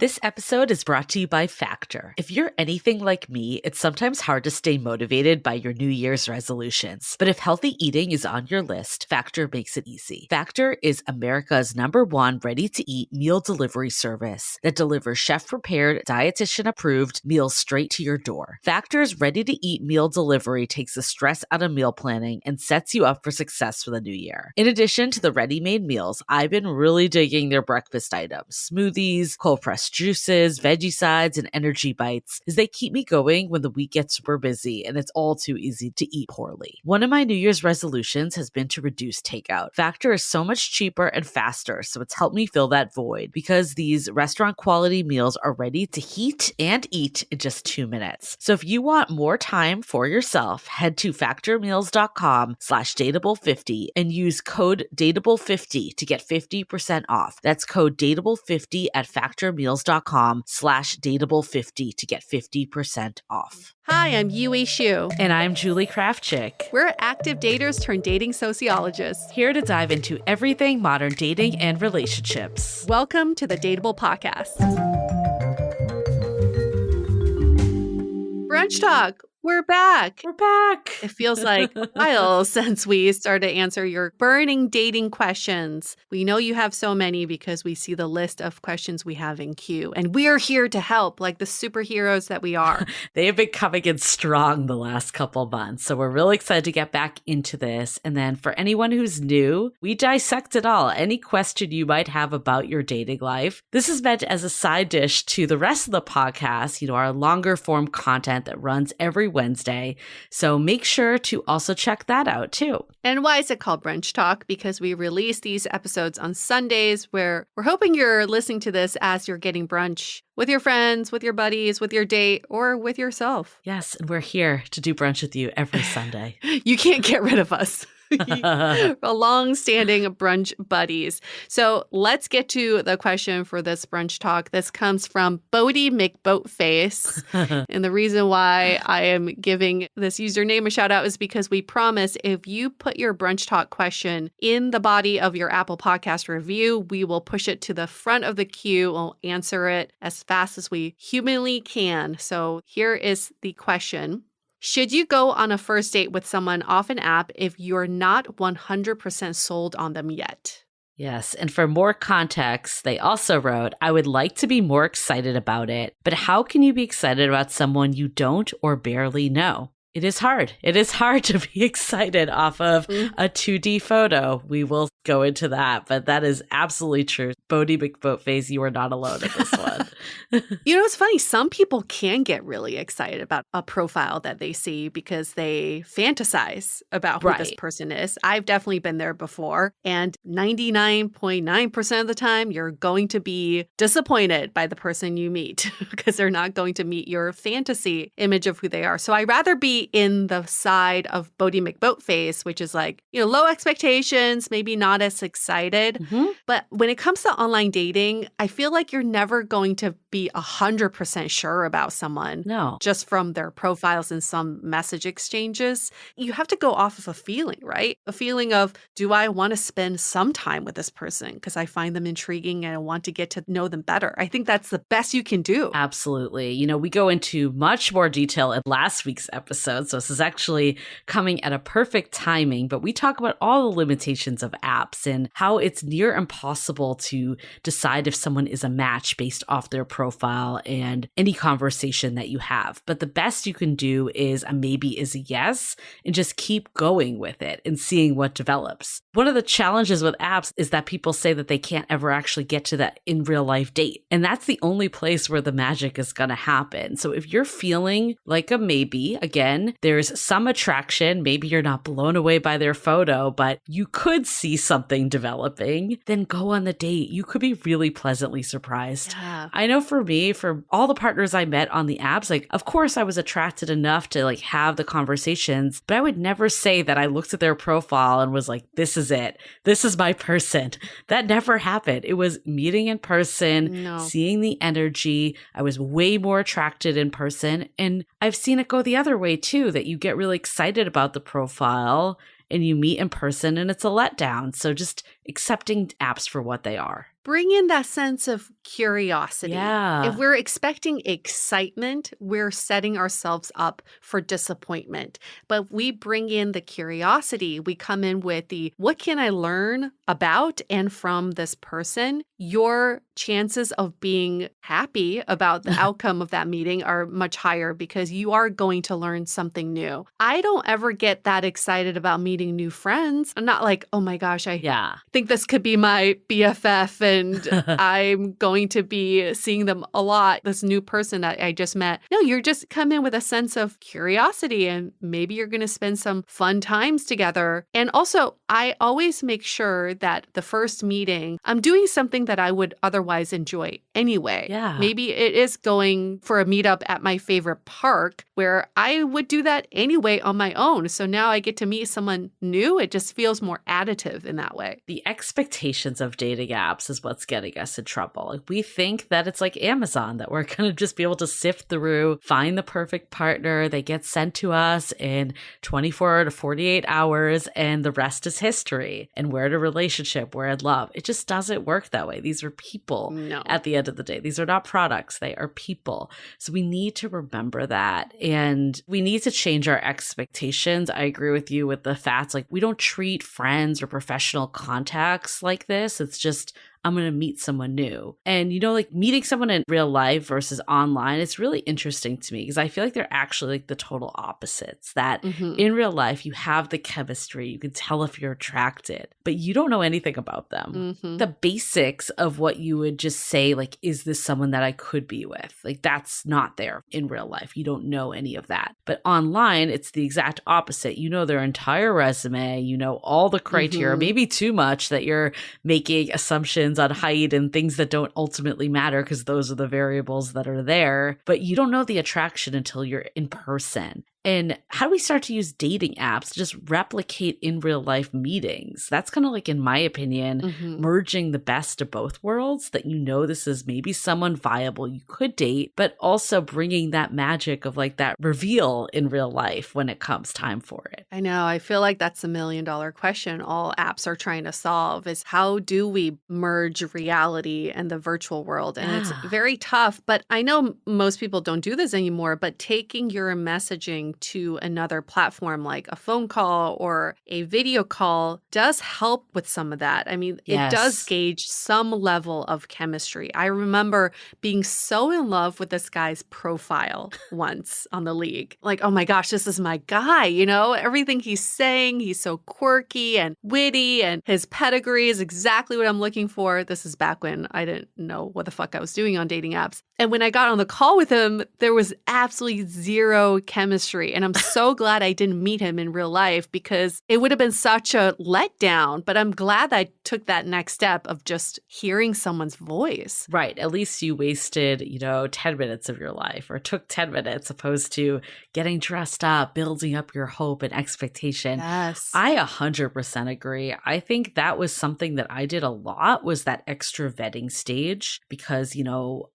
This episode is brought to you by Factor. If you're anything like me, it's sometimes hard to stay motivated by your New Year's resolutions. But if healthy eating is on your list, Factor makes it easy. Factor is America's #1 ready-to-eat meal delivery service that delivers chef-prepared, dietitian-approved meals straight to your door. Factor's ready-to-eat meal delivery takes the stress out of meal planning and sets you up for success for the new year. In addition to the ready-made meals, I've been really digging their breakfast items, smoothies, cold-pressed juices, veggie sides, and energy bites, as they keep me going when the week gets super busy and it's all too easy to eat poorly. One of my New Year's resolutions has been to reduce takeout. Factor is so much cheaper and faster, so it's helped me fill that void because these restaurant quality meals are ready to heat and eat in just 2 minutes. So if you want more time for yourself, head to factormeals.com/dateable50 and use code dateable50 to get 50% off. That's code dateable50 at factormeals.com/dateable50 to get 50% off. Hi, I'm Yui Shu. And I'm Julie Krafchick. We're active daters turned dating sociologists. Here to dive into everything modern dating and relationships. Welcome to the Dateable podcast. Brunch Talk. We're back. We're back. It feels like a while since we started to answer your burning dating questions. We know you have so many because we see the list of questions we have in queue. And we're here to help like the superheroes that we are. They have been coming in strong the last couple months. So we're really excited to get back into this. And then for anyone who's new, we dissect it all. Any question you might have about your dating life. This is meant as a side dish to the rest of the podcast, our longer form content that runs every Wednesday. So make sure to also check that out too. And why is it called Brunch Talk? Because we release these episodes on Sundays where we're hoping you're listening to this as you're getting brunch with your friends, with your buddies, with your date, or with yourself. Yes, and we're here to do brunch with you every Sunday. You can't get rid of us. A long-standing brunch buddies. So let's get to the question for this brunch talk. This comes from Bodie McBoatface. And the reason why I am giving this username a shout out is because we promise if you put your brunch talk question in the body of your Apple Podcast review, we will push it to the front of the queue. We'll answer it as fast as we humanly can. So here is the question. Should you go on a first date with someone off an app if you're not 100% sold on them yet? Yes, and for more context, they also wrote, I would like to be more excited about it, but how can you be excited about someone you don't or barely know? It is hard. It is hard to be excited off of a 2D photo. We will go into that, but that is absolutely true. Bodie McBoatface, you are not alone in this one. It's funny. Some people can get really excited about a profile that they see because they fantasize about who this person is. I've definitely been there before. And 99.9% of the time, you're going to be disappointed by the person you meet because they're not going to meet your fantasy image of who they are. So I'd rather be in the side of Bodie McBoatface, which is like, low expectations, maybe not as excited. Mm-hmm. But when it comes to online dating, I feel like you're never going to be 100% sure about someone. No. Just from their profiles and some message exchanges. You have to go off of a feeling, right? A feeling of, do I want to spend some time with this person because I find them intriguing and I want to get to know them better? I think that's the best you can do. Absolutely. We go into much more detail in last week's episode. So this is actually coming at a perfect timing, but we talk about all the limitations of apps and how it's near impossible to decide if someone is a match based off their profile and any conversation that you have. But the best you can do is a maybe is a yes and just keep going with it and seeing what develops. One of the challenges with apps is that people say that they can't ever actually get to that in real life date. And that's the only place where the magic is going to happen. So if you're feeling like a maybe, again, there's some attraction. Maybe you're not blown away by their photo, but you could see something developing. Then go on the date. You could be really pleasantly surprised. Yeah. I know for me, for all the partners I met on the apps, of course I was attracted enough to have the conversations, but I would never say that I looked at their profile and was like, this is it. This is my person. That never happened. It was meeting in person, seeing the energy. I was way more attracted in person. And I've seen it go the other way too, that you get really excited about the profile and you meet in person and it's a letdown. So just accepting apps for what they are. bring in that sense of curiosity. If Yeah. we're expecting excitement, we're setting ourselves up for disappointment. But we bring in the curiosity. We come in with the what can I learn about and from this person? Your chances of being happy about the outcome of that meeting are much higher because you are going to learn something new. I don't ever get that excited about meeting new friends. I'm not like, oh my gosh, I Yeah. think this could be my BFF and I'm going to be seeing them a lot, this new person that I just met. No, you're just come in with a sense of curiosity and maybe you're going to spend some fun times together. And also, I always make sure that the first meeting, I'm doing something that I would otherwise enjoy anyway. Yeah. Maybe it is going for a meetup at my favorite park where I would do that anyway on my own. So now I get to meet someone new. It just feels more additive in that way. The expectations of dating apps is what's getting us in trouble. Like, we think that it's like Amazon, that we're going to just be able to sift through, find the perfect partner. They get sent to us in 24 to 48 hours, and the rest is history. And we're in a relationship, we're in love. It just doesn't work that way. These are people at the end of the day. These are not products. They are people. So we need to remember that. And we need to change our expectations. I agree with you with the facts. Like, we don't treat friends or professional contacts like this. It's just, I'm going to meet someone new. And, like meeting someone in real life versus online, it's really interesting to me because I feel like they're actually like the total opposites. That in real life, you have the chemistry. You can tell if you're attracted, but you don't know anything about them. The basics of what you would just say, like, is this someone that I could be with? Like, that's not there in real life. You don't know any of that. But online, it's the exact opposite. You know their entire resume. You know all the criteria, maybe too much that you're making assumptions on height and things that don't ultimately matter because those are the variables that are there. But you don't know the attraction until you're in person. And how do we start to use dating apps to just replicate in real life meetings? That's kind of like, in my opinion, merging the best of both worlds, that this is maybe someone viable you could date, but also bringing that magic of like that reveal in real life when it comes time for it. I know. I feel like that's $1 million question all apps are trying to solve is how do we merge reality and the virtual world? And it's very tough, but I know most people don't do this anymore, but taking your messaging to another platform like a phone call or a video call does help with some of that. I mean, it does gauge some level of chemistry. I remember being so in love with this guy's profile once on the League. Like, oh my gosh, this is my guy, everything he's saying, he's so quirky and witty and his pedigree is exactly what I'm looking for. This is back when I didn't know what the fuck I was doing on dating apps. And when I got on the call with him, there was absolutely zero chemistry. And I'm so glad I didn't meet him in real life because it would have been such a letdown. But I'm glad I took that next step of just hearing someone's voice. Right. At least you wasted, 10 minutes of your life, or took 10 minutes opposed to getting dressed up, building up your hope and expectation. Yes. I 100% agree. I think that was something that I did a lot, was that extra vetting stage, because,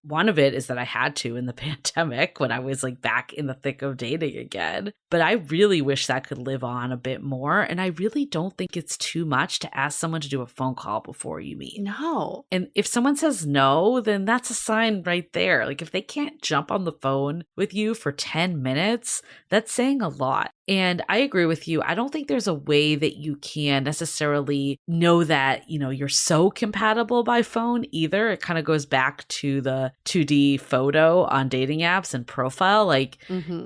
one of it is that I had to in the pandemic when I was like back in the thick of dating again. But I really wish that could live on a bit more. And I really don't think it's too much to ask someone to do a phone call before you meet. No. And if someone says no, then that's a sign right there. Like, if they can't jump on the phone with you for 10 minutes, that's saying a lot. And I agree with you. I don't think there's a way that you can necessarily know that, you're so compatible by phone either. It kind of goes back to the 2D photo on dating apps and profile. Like,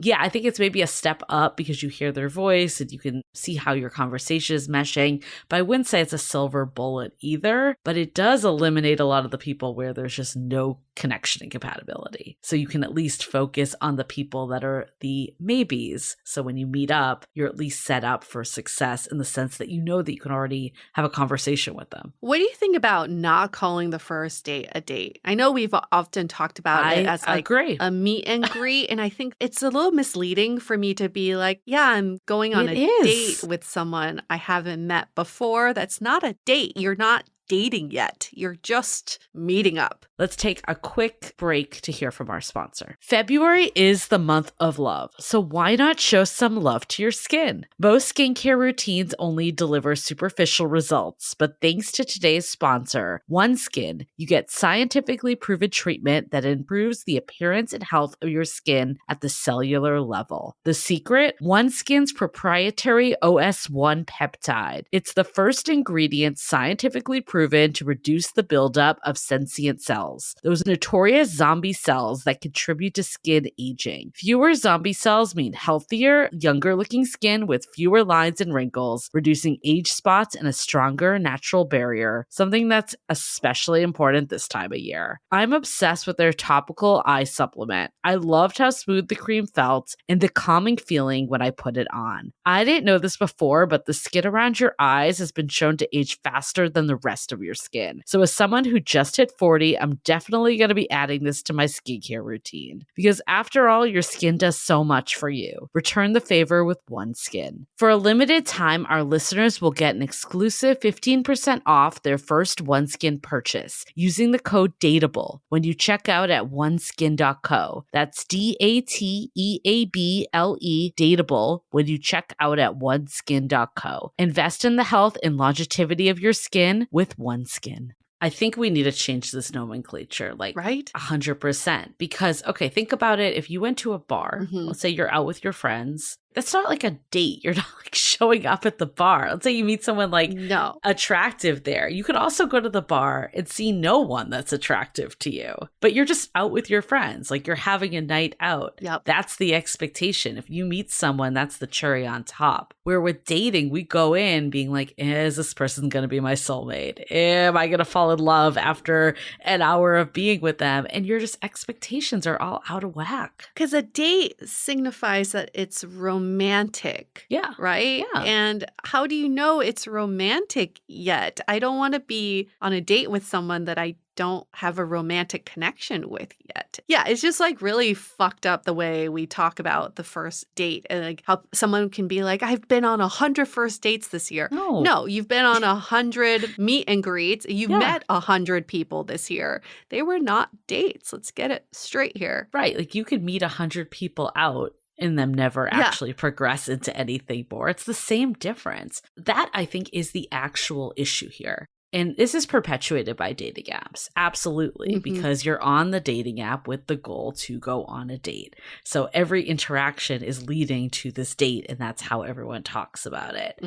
yeah, I think it's maybe a step up because you hear their voice and you can see how your conversation is meshing. But I wouldn't say it's a silver bullet either. But it does eliminate a lot of the people where there's just no connection and compatibility. So you can at least focus on the people that are the maybes. So when you meet up, you're at least set up for success in the sense that that you can already have a conversation with them. What do you think about not calling the first date a date? I know we've often talked about it as like a meet and greet, and I think it's a little misleading for me to be like, yeah, I'm going on a date with someone I haven't met before. That's not a date. You're not dating yet. You're just meeting up. let's take a quick break to hear from our sponsor. February is the month of love, so why not show some love to your skin? Most skincare routines only deliver superficial results, but thanks to today's sponsor, OneSkin, you get scientifically proven treatment that improves the appearance and health of your skin at the cellular level. The secret? OneSkin's proprietary OS1 peptide. It's the first ingredient scientifically proven to reduce the buildup of sentient cells, those notorious zombie cells that contribute to skin aging. Fewer zombie cells mean healthier, younger looking skin with fewer lines and wrinkles, reducing age spots and a stronger natural barrier, something that's especially important this time of year. I'm obsessed with their topical eye supplement. I loved how smooth the cream felt and the calming feeling when I put it on. I didn't know this before, but the skin around your eyes has been shown to age faster than the rest of your skin. So as someone who just hit 40, I'm definitely going to be adding this to my skincare routine. Because after all, your skin does so much for you. Return the favor with OneSkin. For a limited time, our listeners will get an exclusive 15% off their first OneSkin purchase using the code Dateable when you check out at oneskin.co. That's DATEABLE, Dateable, when you check out at oneskin.co. Invest in the health and longevity of your skin with OneSkin. I think we need to change this nomenclature, like Right? 100%. Because, okay, think about it. If you went to a bar, let's say you're out with your friends, that's not like a date. You're not like showing up at the bar. Let's say you meet someone like No. attractive there. You could also go to the bar and see no one that's attractive to you, but you're just out with your friends. Like you're having a night out. Yep. That's the expectation. If you meet someone, that's the cherry on top. Where with dating, we go in being like, is this person going to be my soulmate? Am I going to fall in love after an hour of being with them? And your just expectations are all out of whack. Because a date signifies that it's romantic. Yeah. Right? Yeah. And how do you know it's romantic yet? I don't want to be on a date with someone that I don't have a romantic connection with yet. Yeah, it's just like really fucked up the way we talk about the first date and like how someone can be like, I've been on 100 first dates this year. No, you've been on 100 meet and greets. You met 100 people this year. They were not dates. Let's get it straight here. Right. Like you could meet 100 people out and them never actually progress into anything more. It's the same difference. That, I think, is the actual issue here. And this is perpetuated by dating apps. Absolutely. Because you're on the dating app with the goal to go on a date. So every interaction is leading to this date, and that's how everyone talks about it.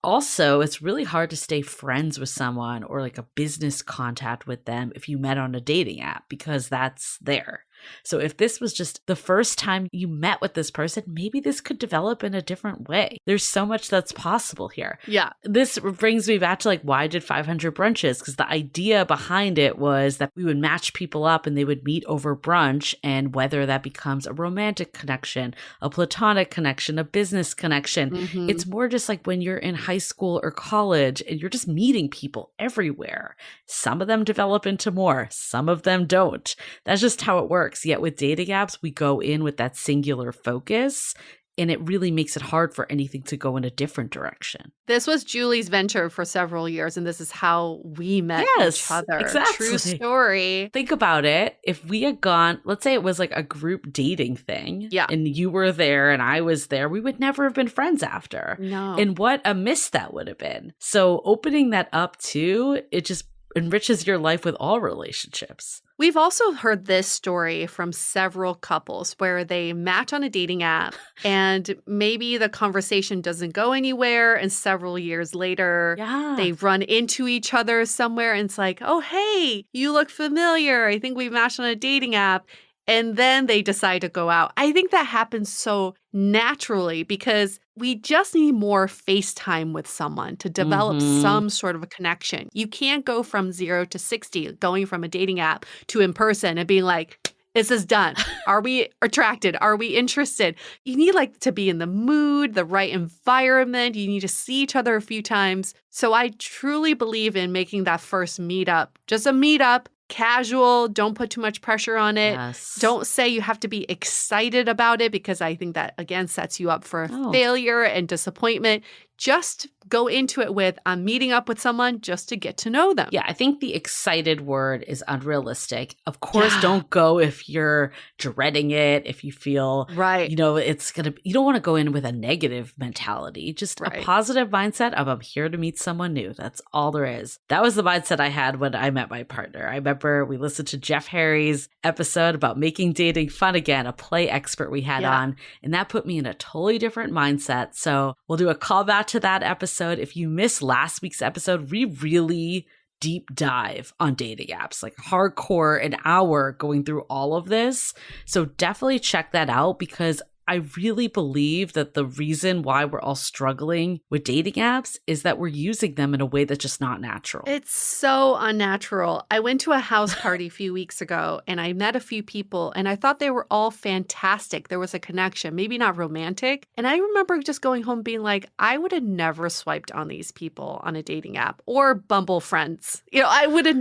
Also, it's really hard to stay friends with someone or like a business contact with them if you met on a dating app because that's there. So if this was just the first time you met with this person, maybe this could develop in a different way. There's so much that's possible here. Yeah. This brings me back to like, why did 500 brunches? Because the idea behind it was that we would match people up and they would meet over brunch, and whether that becomes a romantic connection, a platonic connection, a business connection, it's more just like when you're in high school or college and you're just meeting people everywhere. Some of them develop into more, some of them don't. That's just how it works. Yet with dating apps, we go in with that singular focus, and it really makes it hard for anything to go in a different direction. This was Julie's venture for several years, and this is how we met each other. Exactly. True story. Think about it. If we had gone, let's say it was like a group dating thing, and you were there and I was there, we would never have been friends after. No. And what a miss that would have been. So opening that up too, it just enriches your life with all relationships. We've also heard this story from several couples where they match on a dating app and maybe the conversation doesn't go anywhere, and several years later they run into each other somewhere and it's like, oh, hey, you look familiar. I think we matched on a dating app. And then they decide to go out. I think that happens so naturally because we just need more FaceTime with someone to develop some sort of a connection. You can't go from 0 to 60, going from a dating app to in person and being like, is this done? Are we attracted? Are we interested? You need like to be in the mood, the right environment. You need to see each other a few times. So I truly believe in making that first meetup just a meetup. Casual, don't put too much pressure on it. Don't say you have to be excited about it because I think that, again, sets you up for failure and disappointment. just go into it with, I'm meeting up with someone just to get to know them. Yeah, I think the excited word is unrealistic. Of course, don't go if you're dreading it, if you feel, right. you know, you don't want to go in with a negative mentality. Just a positive mindset of, I'm here to meet someone new. That's all there is. That was the mindset I had when I met my partner. I remember we listened to Jeff Harry's episode about making dating fun again, a play expert we had on, and that put me in a totally different mindset. So we'll do a callback to that episode. If you missed last week's episode, we really deep dive on dating apps, like hardcore, an hour going through all of this. So definitely check that out, because I really believe that the reason why we're all struggling with dating apps is that we're using them in a way that's just not natural. It's so unnatural. I went to a house party a few weeks ago and I met a few people and I thought they were all fantastic. There was a connection, maybe not romantic. And I remember just going home being like, I would have never swiped on these people on a dating app or Bumble Friends. You know, I would have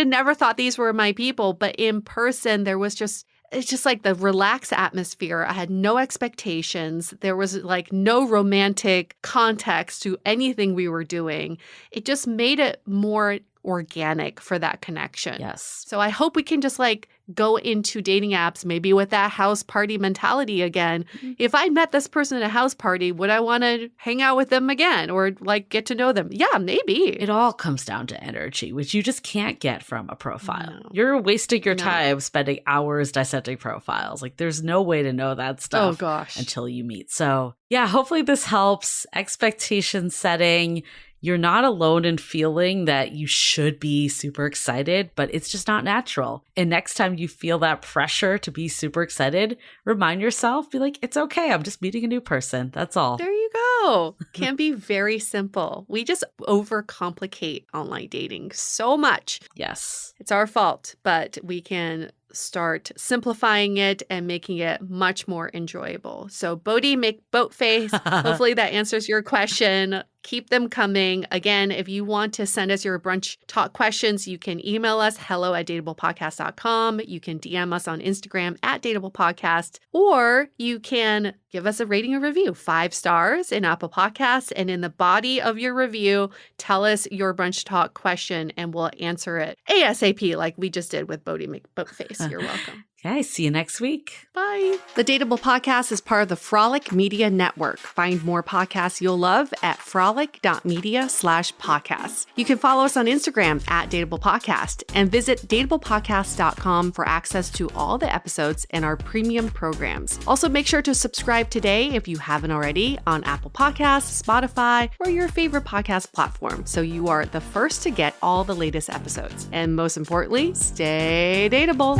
never thought these were my people. But in person, it's just like the relaxed atmosphere. I had no expectations. There was like no romantic context to anything we were doing. It just made it more organic for that connection. Yes. So I hope we can just like go into dating apps maybe with that house party mentality again. Mm-hmm. If I met this person at a house party, would I want to hang out with them again or like get to know them? Yeah, maybe. It all comes down to energy, which you just can't get from a profile. No. You're wasting your time spending hours dissecting profiles. Like there's no way to know that stuff until you meet. So yeah, hopefully this helps. Expectation setting. You're not alone in feeling that you should be super excited, but it's just not natural. And next time you feel that pressure to be super excited, remind yourself, be like, it's okay. I'm just meeting a new person. That's all. There you go. Can be very simple. We just overcomplicate online dating so much. Yes. It's our fault, but we can start simplifying it and making it much more enjoyable. So Bodhi, make boat face. Hopefully that answers your question. Keep them coming. Again, if you want to send us your brunch talk questions, you can email us hello@dateablepodcast.com. You can DM us on Instagram @dateablepodcast, or you can give us a rating or review, 5 stars in Apple Podcasts. And in the body of your review, tell us your brunch talk question and we'll answer it ASAP like we just did with Bodhi McBoatface. You're welcome. Okay, see you next week. Bye. The Dateable Podcast is part of the Frolic Media Network. Find more podcasts you'll love at frolic.media/podcasts. You can follow us on Instagram @dateablepodcast and visit dateablepodcast.com for access to all the episodes and our premium programs. Also, make sure to subscribe today if you haven't already on Apple Podcasts, Spotify, or your favorite podcast platform so you are the first to get all the latest episodes. And most importantly, stay dateable.